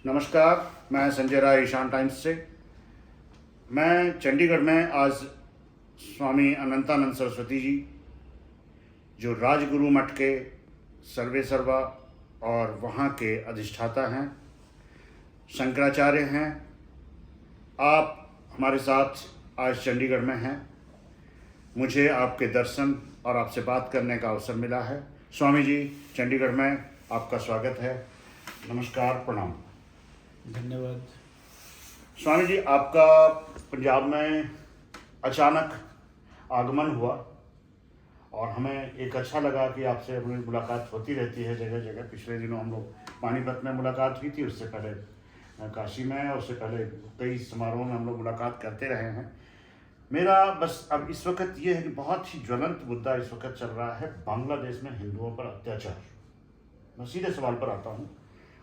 नमस्कार, मैं संजय राय, ईशान टाइम्स से। मैं चंडीगढ़ में आज स्वामी अनंतानंद सरस्वती जी, जो राजगुरु मठ के सर्वे सर्वा और वहाँ के अधिष्ठाता हैं, शंकराचार्य हैं, आप हमारे साथ आज चंडीगढ़ में हैं। मुझे आपके दर्शन और आपसे बात करने का अवसर मिला है। स्वामी जी, चंडीगढ़ में आपका स्वागत है। नमस्कार, प्रणाम। धन्यवाद। स्वामी जी, आपका पंजाब में अचानक आगमन हुआ और हमें एक अच्छा लगा कि आपसे हमें मुलाकात होती रहती है जगह जगह। पिछले दिनों हम लोग पानीपत में मुलाकात हुई थी, उससे पहले काशी में, उससे पहले कई समारोहों में हम लोग मुलाकात करते रहे हैं। मेरा बस अब इस वक्त ये है कि बहुत ही ज्वलंत मुद्दा इस वक्त चल रहा है, बांग्लादेश में हिंदुओं पर अत्याचार। मैं सीधे सवाल पर आता हूँ,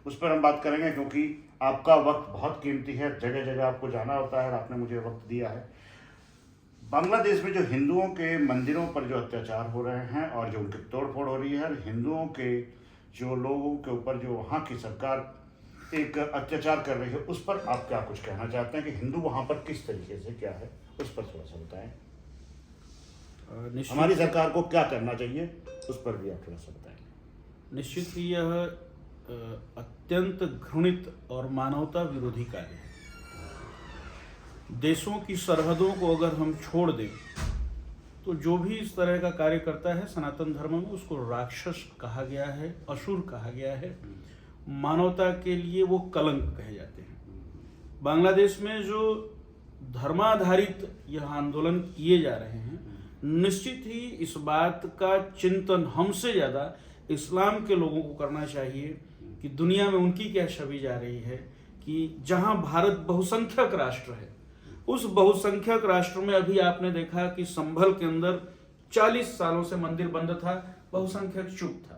उस पर हम बात करेंगे क्योंकि आपका वक्त बहुत कीमती है, जगह जगह आपको जाना होता है और आपने मुझे वक्त दिया है। बांग्लादेश में जो हिंदुओं के मंदिरों पर जो अत्याचार हो रहे हैं और जो उनकी तोड़फोड़ हो रही है, हिंदुओं के जो लोगों के ऊपर जो वहाँ की सरकार एक अत्याचार कर रही है, उस पर आप क्या कुछ कहना चाहते हैं कि हिंदू वहाँ पर किस तरीके से क्या है, उस पर थोड़ा सा बताएं। हमारी सरकार को क्या करना चाहिए, उस पर भी आप थोड़ा सा बताएं। निश्चित ही यह अत्यंत घृणित और मानवता विरोधी कार्य है। देशों की सरहदों को अगर हम छोड़ दें तो जो भी इस तरह का कार्य करता है, सनातन धर्म में उसको राक्षस कहा गया है, असुर कहा गया है। मानवता के लिए वो कलंक कहे जाते हैं। बांग्लादेश में जो धर्माधारित यह आंदोलन किए जा रहे हैं, निश्चित ही इस बात का चिंतन हमसे ज़्यादा इस्लाम के लोगों को करना चाहिए कि दुनिया में उनकी क्या छवि जा रही है, कि जहां भारत बहुसंख्यक राष्ट्र है, उस बहुसंख्यक राष्ट्र में अभी आपने देखा कि संभल के अंदर 40 सालों से मंदिर बंद था, बहुसंख्यक चुप था।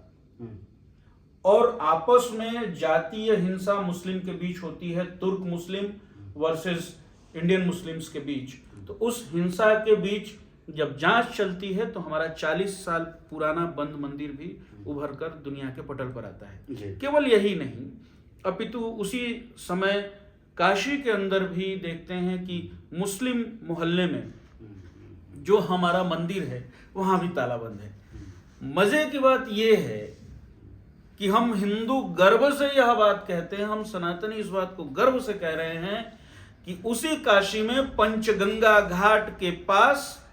और आपस में जातीय हिंसा मुस्लिम के बीच होती है, तुर्क मुस्लिम वर्सेस इंडियन मुस्लिम्स के बीच। तो उस हिंसा के बीच जब जांच चलती है तो हमारा 40 साल पुराना बंद मंदिर भी उभर कर दुनिया के पटल पर आता है। केवल यही नहीं, अपितु उसी समय काशी के अंदर भी देखते हैं कि मुस्लिम मोहल्ले में जो हमारा मंदिर है वहां भी ताला बंद है। मजे की बात यह है कि हम हिंदू गर्व से यह बात कहते हैं, हम सनातनी इस बात को गर्व से कह रहे हैं कि उसी काशी में पंचगंगा घाट के पास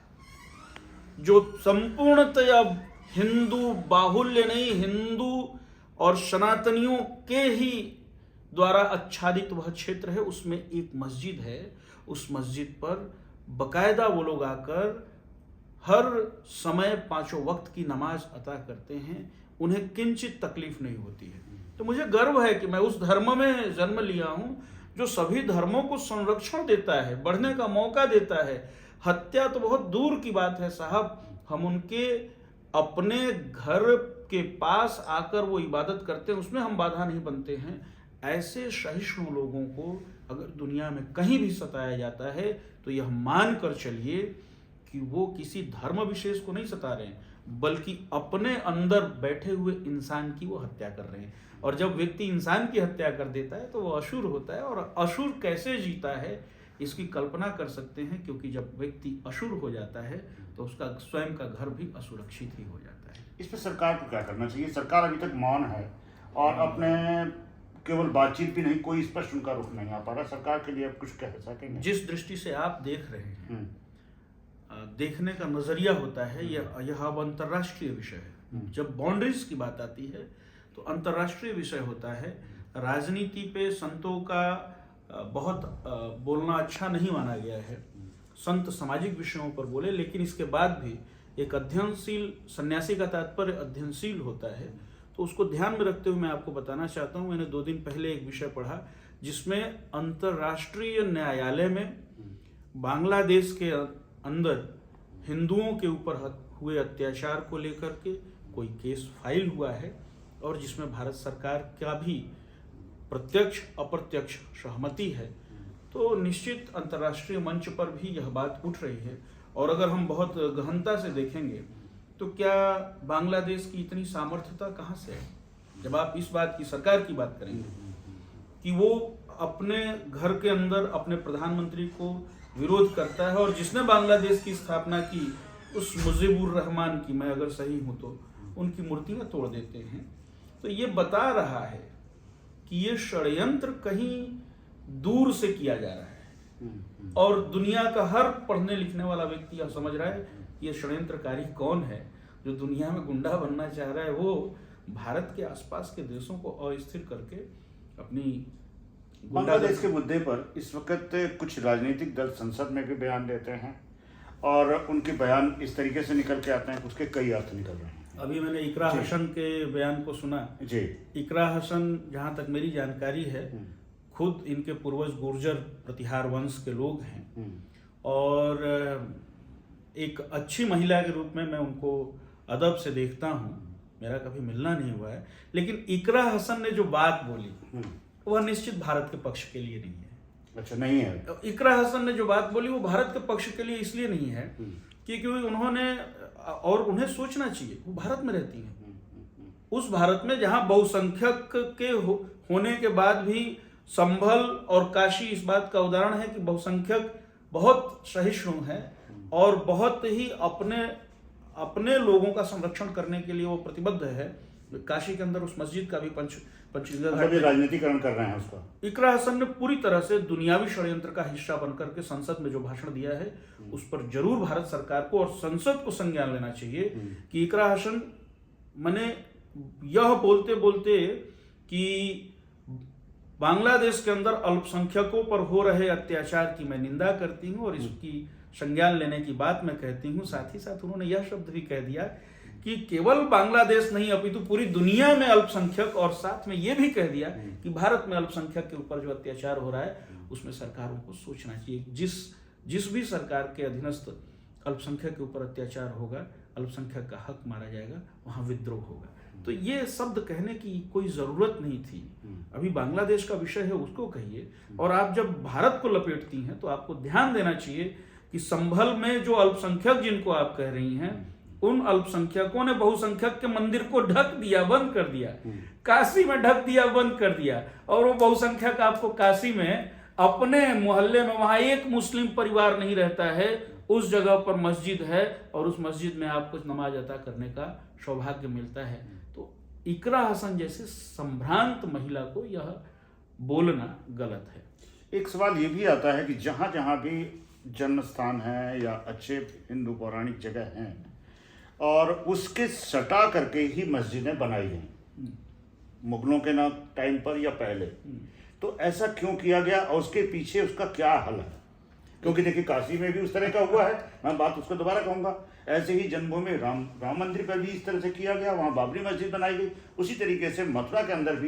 जो संपूर्णतया हिंदू बाहुल्य नहीं, हिंदू और सनातनियों के ही द्वारा आच्छादित वह क्षेत्र है, उसमें एक मस्जिद है। उस मस्जिद पर बकायदा वो लोग आकर हर समय 5 वक्त की नमाज अता करते हैं, उन्हें किंचित तकलीफ नहीं होती है। तो मुझे गर्व है कि मैं उस धर्म में जन्म लिया हूं जो सभी धर्मों को संरक्षण देता है, बढ़ने का मौका देता है। हत्या तो बहुत दूर की बात है साहब, हम उनके अपने घर के पास आकर वो इबादत करते हैं, उसमें हम बाधा नहीं बनते हैं। ऐसे सहिष्णु लोगों को अगर दुनिया में कहीं भी सताया जाता है तो यह मान कर चलिए कि वो किसी धर्म विशेष को नहीं सता रहे हैं, बल्कि अपने अंदर बैठे हुए इंसान की वो हत्या कर रहे हैं। और जब व्यक्ति इंसान की हत्या कर देता है तो वो असुर होता है, और असुर कैसे जीता है इसकी कल्पना कर सकते हैं, क्योंकि जब व्यक्ति असुर हो जाता है तो उसका स्वयं का घर भी असुरक्षित ही हो जाता है। इस पर सरकार को क्या करना चाहिए? सरकार अभी तक मौन है और अपने केवल बातचीत भी नहीं, कोई स्पष्ट उनका रुख नहीं आ पा रहा। सरकार के लिए आप कुछ कह सकेंगे? जिस दृष्टि से आप देख रहे हैं, देखने का नजरिया होता है, यह अब अंतर्राष्ट्रीय विषय है। जब बाउंड्रीज की बात आती है तो अंतर्राष्ट्रीय विषय होता है। राजनीति पे संतों का बहुत बोलना अच्छा नहीं माना गया है। संत सामाजिक विषयों पर बोले, लेकिन इसके बाद भी एक अध्ययनशील, सन्यासी का तात्पर्य अध्ययनशील होता है, तो उसको ध्यान में रखते हुए मैं आपको बताना चाहता हूँ। मैंने 2 दिन पहले एक विषय पढ़ा जिसमें अंतर्राष्ट्रीय न्यायालय में बांग्लादेश के अंदर हिंदुओं के ऊपर हुए अत्याचार को लेकर के कोई केस फाइल हुआ है, और जिसमें भारत सरकार का भी प्रत्यक्ष अप्रत्यक्ष सहमति है। तो निश्चित अंतर्राष्ट्रीय मंच पर भी यह बात उठ रही है। और अगर हम बहुत गहनता से देखेंगे तो क्या बांग्लादेश की इतनी सामर्थ्यता कहाँ से है? जब आप इस बात की, सरकार की बात करेंगे कि वो अपने घर के अंदर अपने प्रधानमंत्री को विरोध करता है, और जिसने बांग्लादेश की स्थापना की उस मुजीबुर रहमान की, मैं अगर सही हूं तो, उनकी मूर्तियां तोड़ देते हैं। तो ये बता रहा है कि ये षड्यंत्र कहीं दूर से किया जा रहा है, और दुनिया का हर पढ़ने लिखने वाला व्यक्ति यह समझ रहा है कि ये षड्यंत्रकारी कौन है जो दुनिया में गुंडा बनना चाह रहा है। वो भारत के आसपास के देशों को अस्थिर करके अपनी बांग्लादेश के मुद्दे पर इस वक्त कुछ राजनीतिक दल संसद में भी बयान देते हैं, और उनके बयान इस तरीके से निकल के आते हैं कि उसके कई अर्थ निकल रहे हैं। अभी मैंने इकरा हसन के बयान को सुना जी। इकरा हसन, जहां तक मेरी जानकारी है, खुद इनके पूर्वज गुर्जर प्रतिहार वंश के लोग हैं, और एक अच्छी महिला के रूप में मैं उनको अदब से देखता हूं। मेरा कभी मिलना नहीं हुआ है, लेकिन इकरा हसन ने जो बात बोली वह निश्चित भारत के पक्ष के लिए नहीं है। अच्छा, नहीं है। इकरा हसन ने जो बात बोली वो भारत के पक्ष के लिए इसलिए नहीं है क्योंकि उन्होंने, और उन्हें सोचना चाहिए, वो भारत में रहती है, उस भारत में जहां बहुसंख्यक के होने के बाद भी संभल और काशी इस बात का उदाहरण है कि बहुसंख्यक बहुत सहिष्णु है और बहुत ही अपने लोगों का संरक्षण करने के लिए वो प्रतिबद्ध है। काशी के अंदर उस मस्जिद का भी पंचगंगा घाट में राजनीतिकरण कर रहे हैं उसका। इकरा हसन ने पूरी तरह से दुनियावी षड्यंत्र का हिस्सा बनकर के संसद में जो भाषण दिया है उस पर जरूर भारत सरकार को और संसद को संज्ञान लेना चाहिए कि इकरा हसन मैंने यह बोलते बोलते कि बांग्लादेश के अंदर अल्पसंख्यकों पर हो रहे अत्याचार की मैं निंदा करती हूं और इसकी संज्ञान लेने की बात मैं कहती हूं। साथ ही साथ उन्होंने यह शब्द भी कह दिया कि केवल बांग्लादेश नहीं अपितु पूरी दुनिया में अल्पसंख्यक, और साथ में यह भी कह दिया कि भारत में अल्पसंख्यक के ऊपर जो अत्याचार हो रहा है उसमें सरकारों को सोचना चाहिए। जिस भी सरकार के अधीनस्थ अल्पसंख्यक के ऊपर अत्याचार होगा, अल्पसंख्यक का हक मारा जाएगा, वहां विद्रोह होगा। तो ये शब्द कहने की कोई जरूरत नहीं थी। अभी बांग्लादेश का विषय है, उसको कहिए। और आप जब भारत को लपेटती हैं तो आपको ध्यान देना चाहिए कि संभल में जो अल्पसंख्यक जिनको आप कह रही हैं, उन अल्पसंख्यकों ने बहुसंख्यक के मंदिर को ढक दिया, बंद कर दिया, काशी में ढक दिया, बंद कर दिया। और वो बहुसंख्यक आपको काशी में अपने मोहल्ले में, वहां एक मुस्लिम परिवार नहीं रहता है, उस जगह पर मस्जिद है और उस मस्जिद में आपको नमाज अता करने का सौभाग्य मिलता है। तो इकरा हसन जैसे संभ्रांत महिला को यह बोलना गलत है। एक सवाल ये भी आता है कि जहां जहां भी जन्म स्थान है या अच्छे हिंदू पौराणिक जगह हैं और उसके सटा करके ही मस्जिदें बनाई गई, मुगलों के ना टाइम पर या पहले, तो ऐसा क्यों किया गया और उसके पीछे उसका क्या हल है? क्योंकि देखिए काशी में भी उस तरह का हुआ है, मैं बात उसको दोबारा कहूंगा। ऐसे ही जन्मभूमि राम मंदिर पर भी इस तरह से किया गया, वहां बाबरी मस्जिद बनाई गई। उसी तरीके से मथुरा के अंदर भी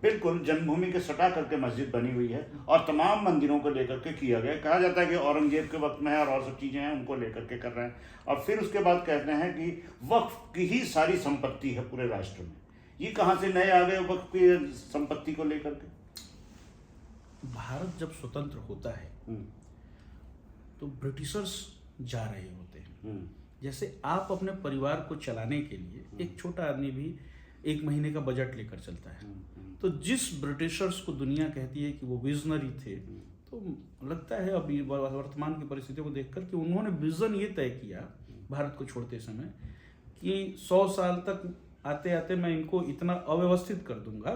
बिल्कुल जन्मभूमि के सटा करके मस्जिद बनी हुई है और तमाम मंदिरों को लेकर के किया गया। कहा जाता है कि औरंगजेब के वक्त में है और सब चीजें हैं उनको लेकर के कर रहे हैं, और फिर उसके बाद कहते हैं कि वक्फ की ही सारी संपत्ति है पूरे राष्ट्र में। ये कहां से नए आ गए वक्फ की संपत्ति को लेकर के? भारत जब स्वतंत्र होता है तो ब्रिटिशर्स जा रहे होते हैं। जैसे आप अपने परिवार को चलाने के लिए, एक छोटा आदमी भी 1 महीने का बजट लेकर चलता है, तो जिस ब्रिटिशर्स को दुनिया कहती है कि वो विजनरी थे, तो लगता है अभी वर्तमान की परिस्थितियों को देखकर कि उन्होंने विजन ये तय किया भारत को छोड़ते समय कि 100 साल तक आते आते मैं इनको इतना अव्यवस्थित कर दूंगा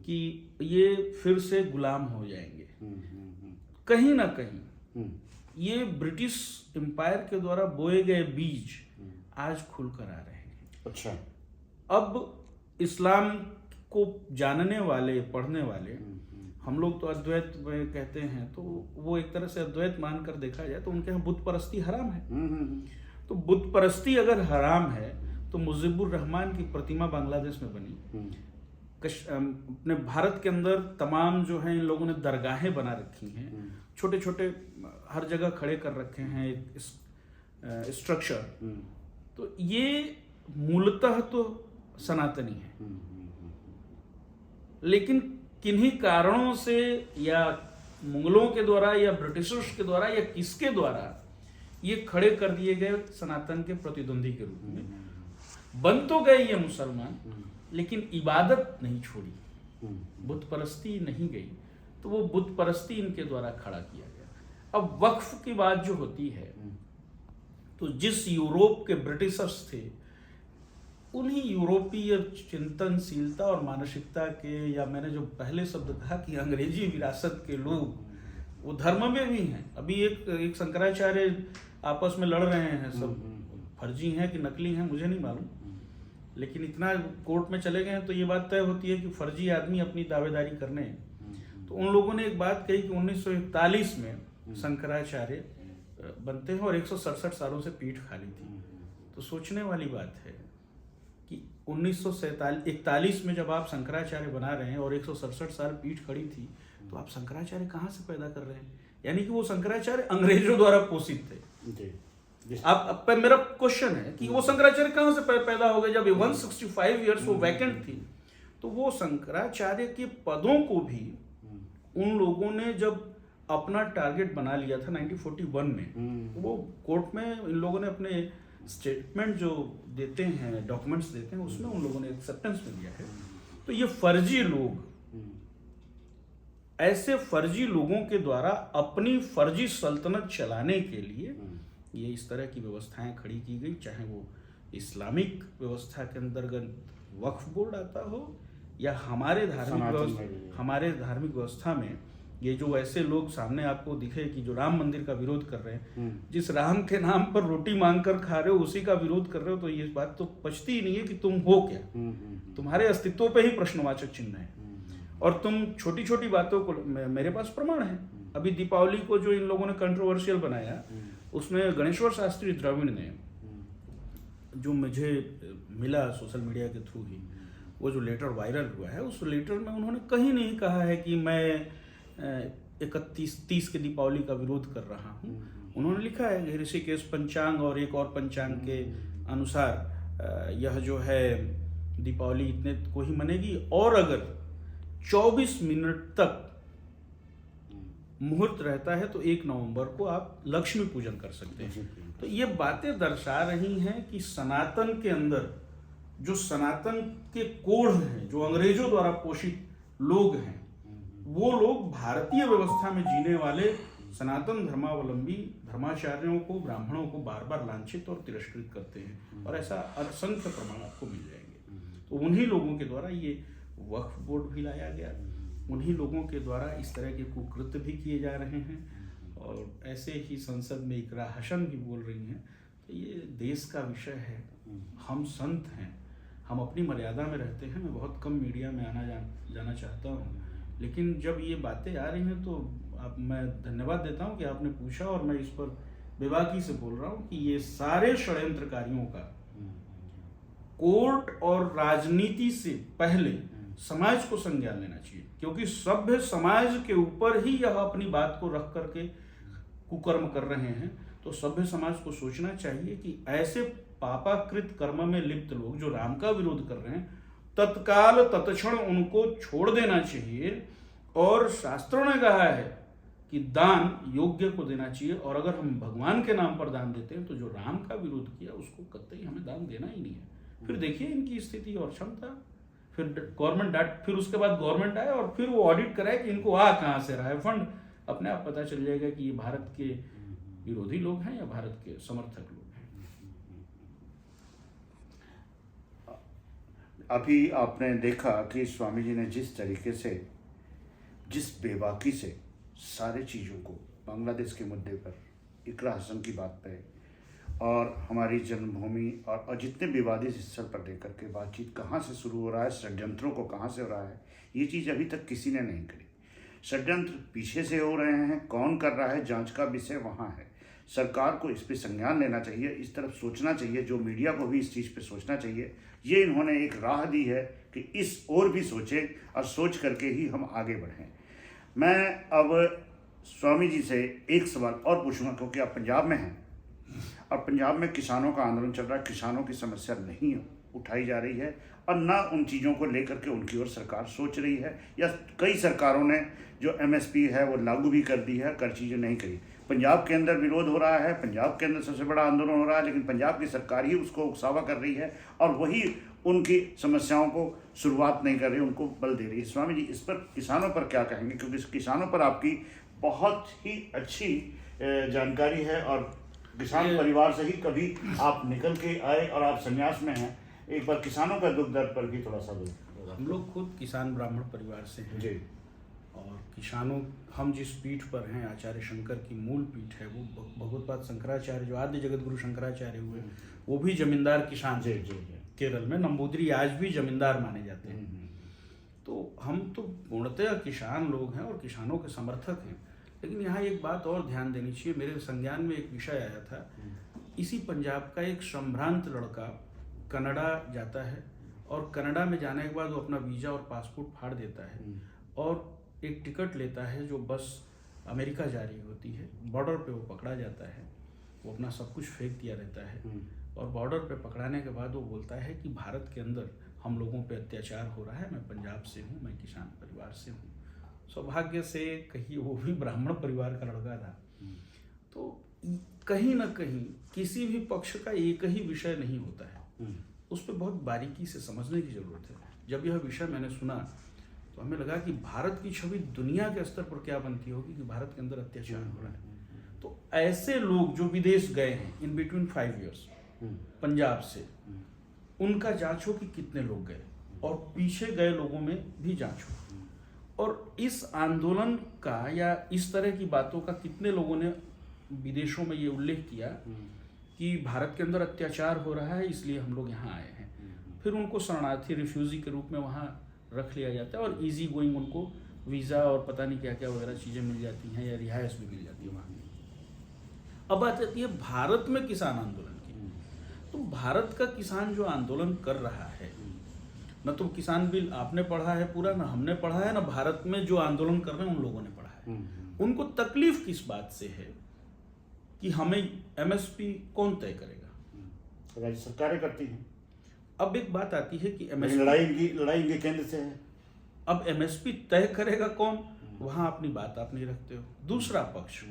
कि ये फिर से गुलाम हो जाएंगे। कहीं ना कहीं ये ब्रिटिश एम्पायर के द्वारा बोए गए बीज आज खुलकर आ रहे हैं। अच्छा, अब इस्लाम को जानने वाले, पढ़ने वाले, हम लोग तो अद्वैत में कहते हैं, तो वो एक तरह से अद्वैत मानकर देखा जाए तो उनके यहाँ बुत परस्ती हराम है। तो बुत परस्ती अगर हराम है तो मुजीबुर रहमान की प्रतिमा बांग्लादेश में बनी, अपने भारत के अंदर तमाम जो है इन लोगों ने दरगाहें बना रखी हैं, छोटे छोटे हर जगह खड़े कर रखे हैं स्ट्रक्चर। तो ये मूलतः तो सनातनी है, लेकिन किन्हीं कारणों से या मुगलों के द्वारा या ब्रिटिशर्स के द्वारा या किसके द्वारा ये खड़े कर दिए गए सनातन के प्रतिद्वंदी के रूप में। बन तो गए ये मुसलमान, लेकिन इबादत नहीं छोड़ी। बुत परस्ती नहीं गई, तो वो बुत परस्ती इनके द्वारा खड़ा किया गया। अब वक्फ की बात जो होती है, तो जिस यूरोप के ब्रिटिशर्स थे, उन्हीं यूरोपीय चिंतनशीलता और मानसिकता के, या मैंने जो पहले शब्द कहा कि अंग्रेजी विरासत के लोग, वो धर्म में भी हैं। अभी एक शंकराचार्य आपस में लड़ रहे हैं, सब फर्जी हैं कि नकली हैं मुझे नहीं मालूम, लेकिन इतना कोर्ट में चले गए हैं तो ये बात तय होती है कि फर्जी आदमी अपनी दावेदारी करने। तो उन लोगों ने एक बात कही कि 1941 में शंकराचार्य बनते हैं और 167 सालों से पीठ खाली थी। तो सोचने वाली बात है कि 1941 में जब आप शंकराचार्य बना रहे हैं और 167 साल पीठ खड़ी थी, तो आप शंकराचार्य कहाँ से पैदा कर रहे हैं? यानी कि वो शंकराचार्य अंग्रेजों द्वारा पोषित थे। अब मेरा क्वेश्चन है कि वो शंकराचार्य कहाँ से पैदा हो गए जब 165 ईयर्स वो वैकेंट थी? तो वो शंकराचार्य के पदों को भी उन लोगों ने जब अपना टारगेट बना लिया था 1941 में, वो कोर्ट में इन लोगों ने अपने स्टेटमेंट जो देते हैं, डॉक्यूमेंट्स देते हैं, उसमें उन लोगों ने एक्सेप्टेंस में दिया है। तो ये फर्जी लोग, ऐसे फर्जी लोगों के द्वारा अपनी फर्जी सल्तनत चलाने के लिए ये इस तरह की व्यवस्थाएं खड़ी की गई, चाहे वो इस्लामिक व्यवस्था के अंतर्गत वक्फ बोर्ड आता हो या हमारे धार्मिक व्यवस्था में ये जो ऐसे लोग सामने आपको दिखे कि जो राम मंदिर का विरोध कर रहे हैं, जिस राम के नाम पर रोटी मांग कर खा रहे हो उसी का विरोध कर रहे हो, तो ये बात तो पचती ही नहीं है कि तुम हो क्या। तुम्हारे अस्तित्व पे ही प्रश्नवाचक चिन्ह है और तुम छोटी छोटी बातों को, मेरे पास प्रमाण है। अभी दीपावली को जो इन लोगों ने कंट्रोवर्शियल बनाया, उसमें गणेश्वर शास्त्री द्रविड़ ने, जो मुझे मिला सोशल मीडिया के थ्रू ही, वो जो लेटर वायरल हुआ है, उस लेटर में उन्होंने कहीं नहीं कहा है कि मैं 31-30 के दीपावली का विरोध कर रहा हूँ। उन्होंने लिखा है कि ऋषिकेश पंचांग और एक और पंचांग के अनुसार यह जो है दीपावली इतने को ही मनेगी, और अगर 24 मिनट तक मुहूर्त रहता है तो 1 नवंबर को आप लक्ष्मी पूजन कर सकते हैं। तो ये बातें दर्शा रही हैं कि सनातन के अंदर जो सनातन के कोढ़ हैं, जो अंग्रेजों द्वारा पोषित लोग हैं, वो लोग भारतीय व्यवस्था में जीने वाले सनातन धर्मावलंबी धर्माचार्यों को, ब्राह्मणों को बार बार लांछित और तिरस्कृत करते हैं, और ऐसा असंख्य प्रमाण आपको मिल जाएंगे। तो उन्हीं लोगों के द्वारा ये वक्फ बोर्ड भी लाया गया, उन्हीं लोगों के द्वारा इस तरह के कुकृत्य भी किए जा रहे हैं, और ऐसे ही संसद में इकरा हसन भी बोल रही हैं। तो ये देश का विषय है, हम संत हैं, हम अपनी मर्यादा में रहते हैं। मैं बहुत कम मीडिया में जाना चाहता हूँ, लेकिन जब ये बातें आ रही हैं तो मैं धन्यवाद देता हूँ कि आपने पूछा, और मैं इस पर बेबाकी से बोल रहा हूँ कि ये सारे षड्यंत्रकारियों का कोर्ट और राजनीति से पहले समाज को संज्ञान लेना चाहिए, क्योंकि सभ्य समाज के ऊपर ही यह अपनी बात को रख करके कुकर्म कर रहे हैं। तो सभ्य समाज को सोचना चाहिए कि ऐसे पापाकृत कर्म में लिप्त लोग जो राम का विरोध कर रहे हैं, तत्काल तत्क्षण उनको छोड़ देना चाहिए। और शास्त्रों ने कहा है कि दान योग्य को देना चाहिए, और अगर हम भगवान के नाम पर दान देते हैं तो जो राम का विरोध किया उसको कतई हमें दान देना ही नहीं है। फिर देखिए इनकी स्थिति और क्षमता, फिर गवर्नमेंट फिर उसके बाद गवर्नमेंट आए और फिर वो ऑडिट कराए कि इनको आ कहाँ से रहा है फंड। अपने आप पता चल जाएगा कि ये भारत के विरोधी लोग हैं या भारत के समर्थक लोग हैं। अभी आपने देखा कि स्वामी जी ने जिस तरीके से, जिस बेबाकी से सारे चीज़ों को, बांग्लादेश के मुद्दे पर, इकरा हसन की बात पे, और हमारी जन्मभूमि और जितने विवादित स्थल पर लेकर के बातचीत कहाँ से शुरू हो रहा है, षड्यंत्रों को कहाँ से हो रहा है, ये चीज़ अभी तक किसी ने नहीं करी। षड्यंत्र पीछे से हो रहे हैं, कौन कर रहा है, जांच का विषय वहाँ है। सरकार को इस पे संज्ञान लेना चाहिए, इस तरफ सोचना चाहिए, जो मीडिया को भी इस चीज़ पे सोचना चाहिए। ये इन्होंने एक राह दी है कि इस ओर भी सोचें और सोच करके ही हम आगे बढ़ें। मैं अब स्वामी जी से एक सवाल और पूछूंगा, क्योंकि आप पंजाब में हैं और पंजाब में किसानों का आंदोलन चल रहा है, किसानों की समस्या नहीं उठाई जा रही है और ना उन चीज़ों को लेकर के उनकी ओर सरकार सोच रही है, या कई सरकारों ने जो MSP है वो लागू भी कर दी है, कर चीज़ें नहीं करी। पंजाब के अंदर विरोध हो रहा है, पंजाब के अंदर सबसे बड़ा आंदोलन हो रहा है, लेकिन पंजाब की सरकार ही उसको उकसावा कर रही है और वही उनकी समस्याओं को शुरुआत नहीं कर रही, उनको बल दे रही है। स्वामी जी, इस पर किसानों पर क्या कहेंगे, क्योंकि किसानों पर आपकी बहुत ही अच्छी जानकारी है और किसान परिवार से ही कभी आप निकल के आए और आप संन्यास में हैं। एक बार किसानों का दुख दर्द पर भी थोड़ा सा हम लोग खुद किसान ब्राह्मण परिवार से हैं जी। और किसानों, हम जिस पीठ पर हैं, आचार्य शंकर की मूल पीठ है, वो भगवत्पाद शंकराचार्य जो आद्य जगत गुरु शंकराचार्य हुए, वो भी जमींदार किसान थे। केरल में नंबूदरी आज भी जमींदार माने जाते हैं। तो हम तो पूर्णतः किसान लोग हैं और किसानों के समर्थक हैं। लेकिन यहाँ एक बात और ध्यान देनी चाहिए, मेरे संज्ञान में एक विषय आया था, इसी पंजाब का एक संभ्रांत लड़का कनाडा जाता है और कनाडा में जाने के बाद वो अपना वीज़ा और पासपोर्ट फाड़ देता है और एक टिकट लेता है जो बस अमेरिका जा रही होती है। बॉर्डर पे वो पकड़ा जाता है, वो अपना सब कुछ फेंक दिया रहता है और बॉर्डर पे पकड़ाने के बाद वो बोलता है कि भारत के अंदर हम लोगों पे अत्याचार हो रहा है, मैं पंजाब से हूँ, मैं किसान परिवार से हूँ। सौभाग्य से कहीं वो भी ब्राह्मण परिवार का लड़का था। तो कहीं ना कहीं किसी भी पक्ष का एक ही विषय नहीं होता है, उस पर बहुत बारीकी से समझने की जरूरत है। जब यह विषय मैंने सुना तो हमें लगा कि भारत की छवि दुनिया के स्तर पर क्या बनती होगी कि भारत के अंदर अत्याचार हो रहा है। तो ऐसे लोग जो विदेश गए हैं इन बिटवीन 5 years पंजाब से, उनका जांच हो कि कितने लोग गए और पीछे गए लोगों में भी जांच हो। और इस आंदोलन का या इस तरह की बातों का कितने लोगों ने विदेशों में ये उल्लेख किया कि भारत के अंदर अत्याचार हो रहा है इसलिए हम लोग यहाँ आए हैं। फिर उनको शरणार्थी, रिफ्यूजी के रूप में वहाँ रख लिया जाता है और इजी गोइंग उनको वीज़ा और पता नहीं क्या क्या वगैरह चीज़ें मिल जाती हैं या रिहाइश भी मिल जाती है वहाँ। अब बात आती है भारत में किसान आंदोलन की। तो भारत का किसान जो आंदोलन कर रहा है, न तो किसान बिल आपने पढ़ा है पूरा, न हमने पढ़ा है, न भारत में जो आंदोलन कर रहे हैं उन लोगों ने पढ़ा है। उनको तकलीफ किस बात से है कि हमें एमएसपी कौन तय करेगा? राज्य सरकारें करती हैं। अब एक बात आती है कि लड़ाई इनके केंद्र से है। अब एमएसपी तय करेगा कौन, वहां अपनी बात आप नहीं रखते हो। दूसरा पक्ष,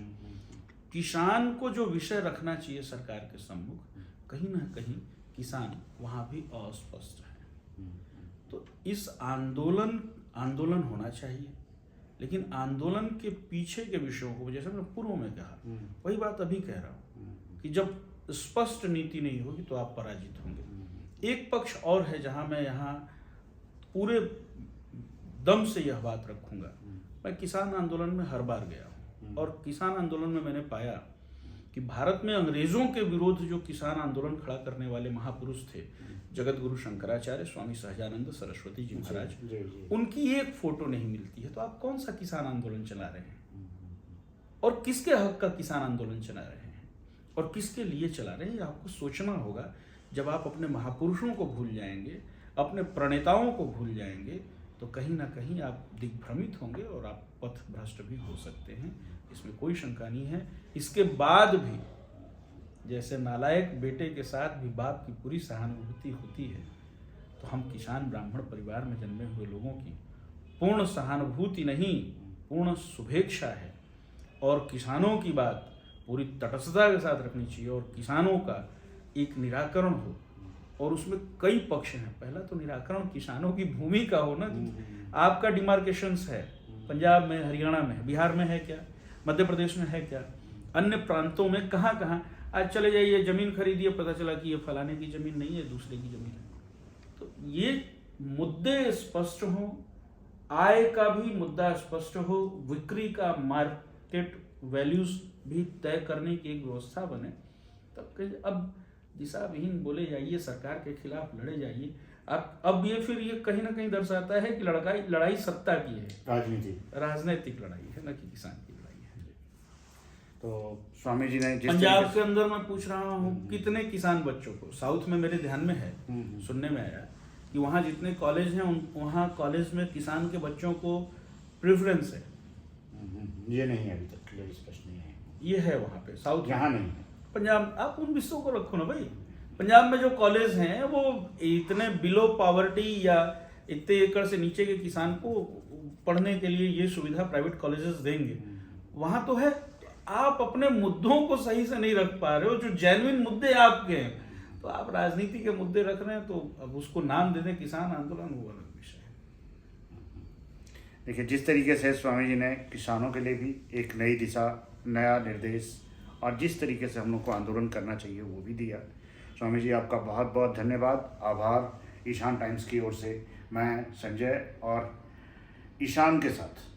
किसान को जो विषय रखना चाहिए सरकार के सम्मुख, कहीं ना कहीं किसान वहां भी अस्पष्ट है। तो इस आंदोलन होना चाहिए, लेकिन आंदोलन के पीछे के विषयों को, जैसे मैंने पूर्व में कहा, वही बात अभी कह रहा हूँ कि जब स्पष्ट नीति नहीं होगी तो आप पराजित होंगे। एक पक्ष और है जहां मैं यहाँ पूरे दम से यह बात रखूंगा। मैं किसान आंदोलन में हर बार गया हूँ और किसान आंदोलन में मैंने पाया कि भारत में अंग्रेजों के विरोध जो किसान आंदोलन खड़ा करने वाले महापुरुष थे, जगत गुरु शंकराचार्य, स्वामी सहजानंद सरस्वती जी महाराज, उनकी एक फोटो नहीं मिलती है। तो आप कौन सा किसान आंदोलन चला रहे हैं और किसके हक का किसान आंदोलन चला रहे हैं और किसके लिए चला रहे हैं, आपको सोचना होगा। जब आप अपने महापुरुषों को भूल जाएंगे, अपने प्रणेताओं को भूल जाएंगे, तो कहीं ना कहीं आप दिग्भ्रमित होंगे और आप पथ भ्रष्ट भी हो सकते हैं, इसमें कोई शंका नहीं है। इसके बाद भी जैसे नालायक बेटे के साथ भी बाप की पूरी सहानुभूति होती है, तो हम किसान ब्राह्मण परिवार में जन्मे हुए लोगों की पूर्ण सहानुभूति नहीं, पूर्ण शुभेच्छा है। और किसानों की बात पूरी तटस्थता के साथ रखनी चाहिए और किसानों का एक निराकरण हो, और उसमें कई पक्ष हैं। पहला तो निराकरण किसानों की भूमिका हो ना, आपका डिमार्केशंस है, पंजाब में, हरियाणा में, बिहार में है क्या, मध्य प्रदेश में है क्या, अन्य प्रांतों में कहाँ कहाँ। आज चले जाइए, जमीन खरीदिए, पता चला कि ये फलाने की जमीन नहीं है, दूसरे की जमीन है। तो ये मुद्दे स्पष्ट हो, आय का भी मुद्दा स्पष्ट हो, बिक्री का मार्केट वैल्यूज भी तय करने की एक व्यवस्था बने, तब अब दिशा विहीन बोले जाइए, सरकार के खिलाफ लड़े जाइए। अब ये फिर ये कहीं ना कहीं दर्शाता है कि लड़ाई सत्ता की है, राजनीतिक लड़ाई है, न कि किसान की लड़ाई है। तो स्वामी जी ने पंजाब के अंदर मैं पूछ रहा हूँ कितने किसान बच्चों को, साउथ में मेरे ध्यान में है, सुनने में आया कि वहाँ जितने कॉलेज हैं वहाँ कॉलेज में किसान के बच्चों को प्रेफरेंस है। ये नहीं है, अभी तक क्लियर स्पष्ट नहीं है। ये है वहाँ पे, साउथ यहाँ नहीं है। पंजाब, आप उन विषयों को रखो ना भाई। पंजाब में जो कॉलेज हैं वो इतने बिलो पॉवर्टी या इतने एकड़ से नीचे के किसान को पढ़ने के लिए ये सुविधा प्राइवेट कॉलेजेस देंगे, वहाँ तो है। आप अपने मुद्दों को सही से नहीं रख पा रहे हो, जो जेन्युइन मुद्दे आपके हैं, तो आप राजनीति के मुद्दे रख रहे हैं, तो अब उसको नाम दे दें किसान आंदोलन, वो अलग विषय है। देखिए, जिस तरीके से स्वामी जी ने किसानों के लिए भी एक नई दिशा, नया निर्देश और जिस तरीके से हम लोग को आंदोलन करना चाहिए वो भी दिया। स्वामी जी, आपका बहुत बहुत धन्यवाद, आभार। ईशान टाइम्स की ओर से मैं संजय और ईशान के साथ